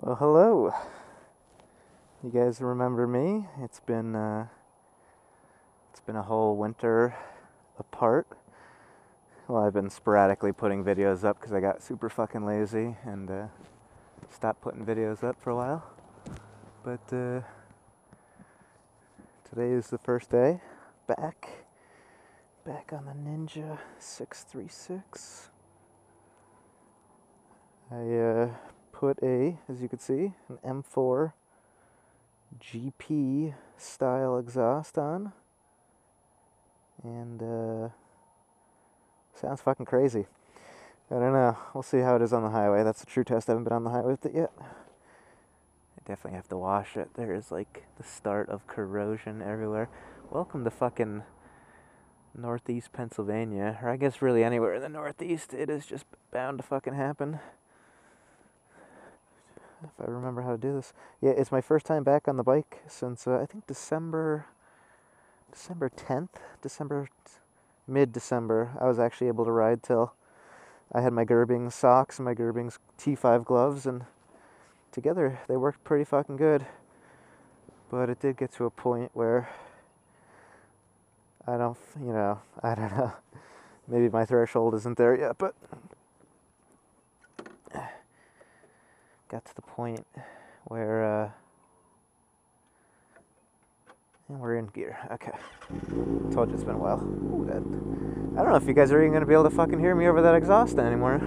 Well, hello. You guys remember me? It's been a whole winter apart. Well, I've been sporadically putting videos up because I got super fucking lazy and stopped putting videos up for a while. But today is the first day back on the Ninja 636. I put as you can see, an M4 GP style exhaust on, and sounds fucking crazy. I don't know. We'll see how it is on the highway. That's a true test. I haven't been on the highway with it yet. I definitely have to wash it. There is like the start of corrosion everywhere. Welcome to fucking Northeast Pennsylvania, or I guess really anywhere in the Northeast. It is just bound to fucking happen. If I remember how to do this. Yeah, it's my first time back on the bike since I think December 10th, mid-December. I was actually able to ride till I had my Gerbings socks and my Gerbings T5 gloves, and together they worked pretty fucking good. But it did get to a point where I don't know. Maybe my threshold isn't there yet, but got to the point where and we're in gear. Okay. Told you it's been a while. Ooh, I don't know if you guys are even going to be able to fucking hear me over that exhaust anymore.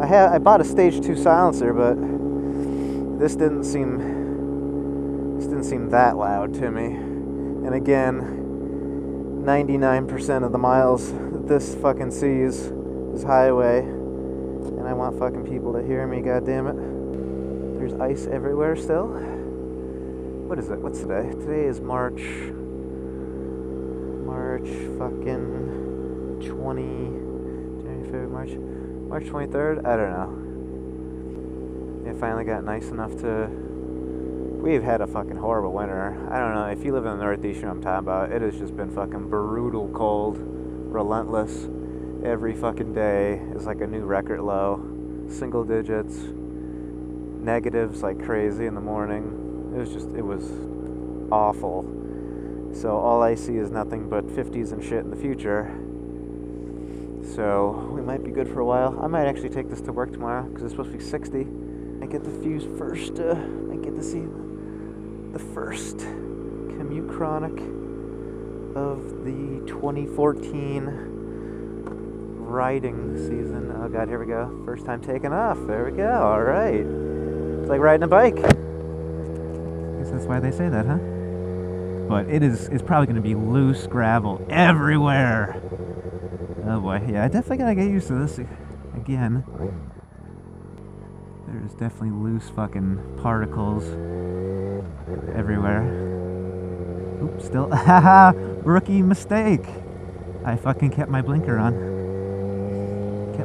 I bought a stage 2 silencer, but this didn't seem that loud to me. And again, 99% of the miles that this fucking sees is highway. And I want fucking people to hear me, goddammit. There's ice everywhere still. What is it? What's today? Today is March fucking 23rd? I don't know. It finally got nice enough to... We've had a fucking horrible winter. I don't know, if you live in the Northeast, you know what I'm talking about. It has just been fucking brutal cold, relentless. Every fucking day is like a new record low. Single digits, negatives like crazy in the morning. It was awful. So all I see is nothing but 50s and shit in the future. So we might be good for a while. I might actually take this to work tomorrow because it's supposed to be 60. I get the first, I get to see the first commute chronic of the 2014 riding season. Oh god, here we go. First time taking off. There we go. Alright. It's like riding a bike. I guess that's why they say that, huh? But it's probably going to be loose gravel everywhere. Oh boy. Yeah, I definitely got to get used to this again. There's definitely loose fucking particles everywhere. Oops, still. Haha! Rookie mistake! I fucking kept my blinker on.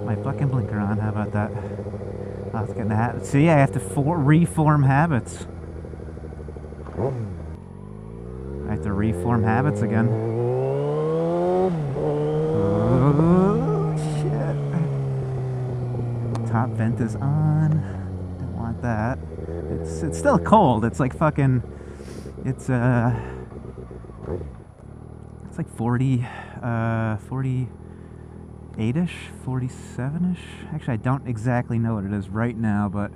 My fucking blinker on. How about that? I was gonna see, I have to reform habits. I have to reform habits again. Oh shit! Top vent is on. Don't want that. It's still cold. It's like fucking. It's like 48-ish, 47-ish. Actually, I don't exactly know what it is right now, but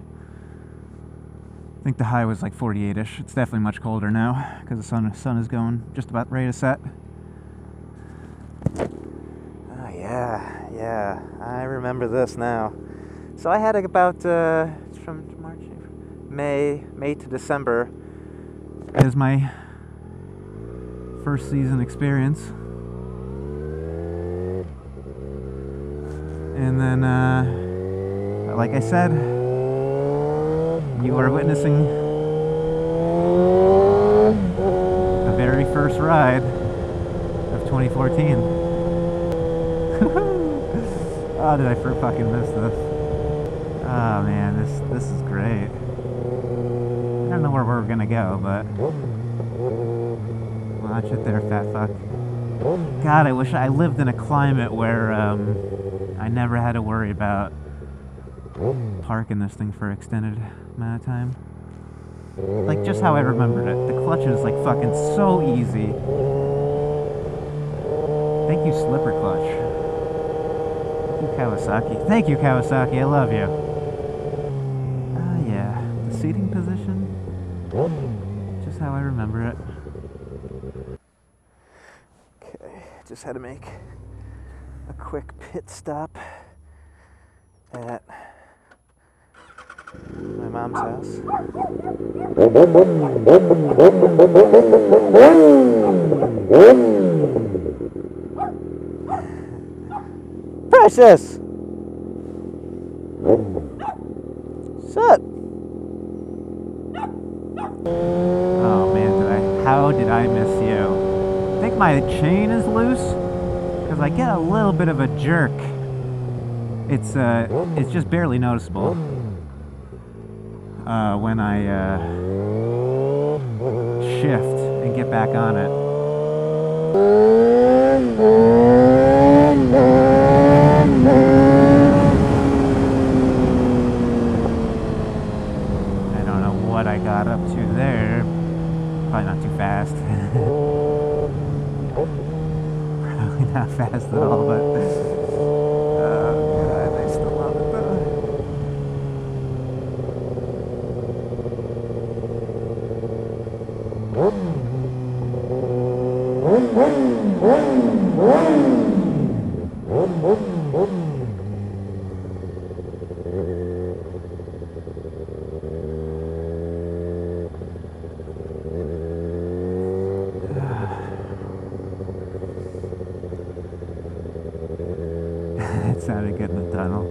I think the high was like 48-ish. It's definitely much colder now because the sun is going just about ready to set. Oh yeah, I remember this now. So I had about from March, May to December as my first season experience. And then, like I said, you are witnessing the very first ride of 2014. Oh, did I fucking miss this? Oh man, this is great. I don't know where we're gonna go, but watch it there, fat fuck. God, I wish I lived in a climate where I never had to worry about park in this thing for an extended amount of time. Like, just how I remembered it. The clutch is, like, fucking so easy. Thank you, Slipper Clutch. Thank you, Kawasaki. Thank you, Kawasaki. I love you. Yeah. The seating position. Just how I remember it. Okay. Just had to make a quick pit stop at my mom's house. Precious! Shut! Oh man, how did I miss you? I think my chain is loose, because I get a little bit of a jerk. It's just barely noticeable when I shift and get back on it. I don't know what I got up to there. Probably not too fast. Probably not fast at all, but God, I still love it though. It sounded good in the tunnel.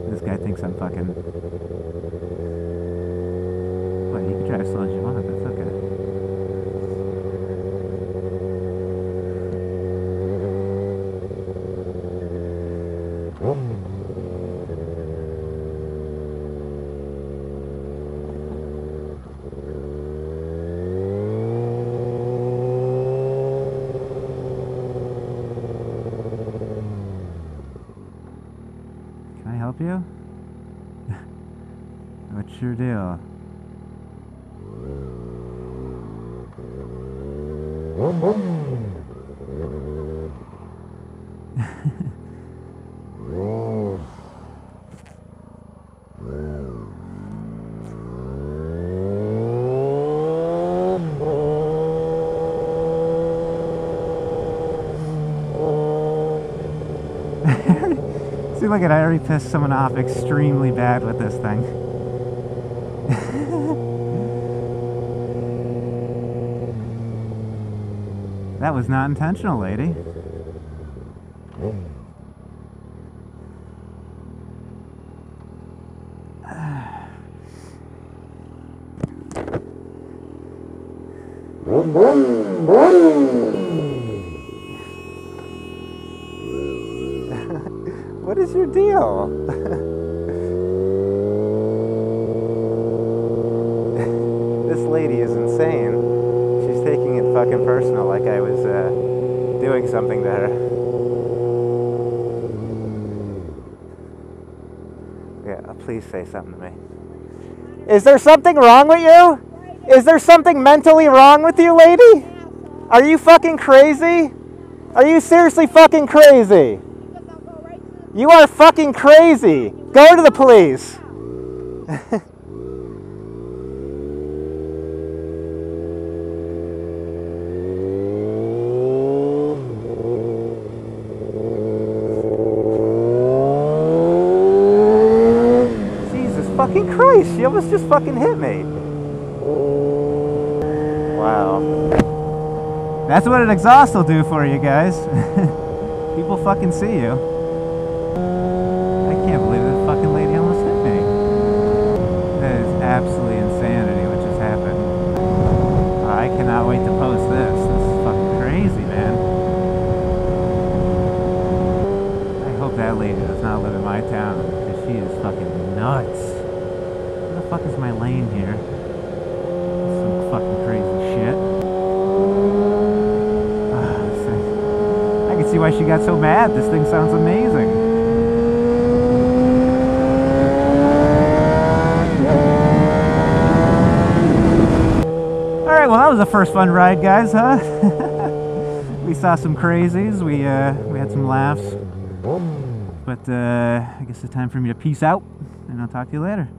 This guy thinks I'm fucking... Well, you can try as slow as you want, that's okay. Can I help you? What's your deal? See, look at, I already pissed someone off extremely bad with this thing. That was not intentional, lady. What is your deal? This lady is insane. She's taking it fucking personal, like I was doing something to her. Yeah, please say something to me. Is there something wrong with you? Is there something mentally wrong with you, lady? Are you fucking crazy? Are you seriously fucking crazy? You are fucking crazy. Go to the police. Jesus fucking Christ. She almost just fucking hit me. Wow. That's what an exhaust will do for you guys. People fucking see you. I can't believe this fucking lady almost hit me. That is absolutely insanity what just happened. I cannot wait to post this. This is fucking crazy, man. I hope that lady does not live in my town, because she is fucking nuts. Where the fuck is my lane here? Some fucking crazy shit. I can see why she got so mad. This thing sounds amazing. was the first fun ride, guys, huh? We saw some crazies. We had some laughs. But I guess it's time for me to peace out, and I'll talk to you later.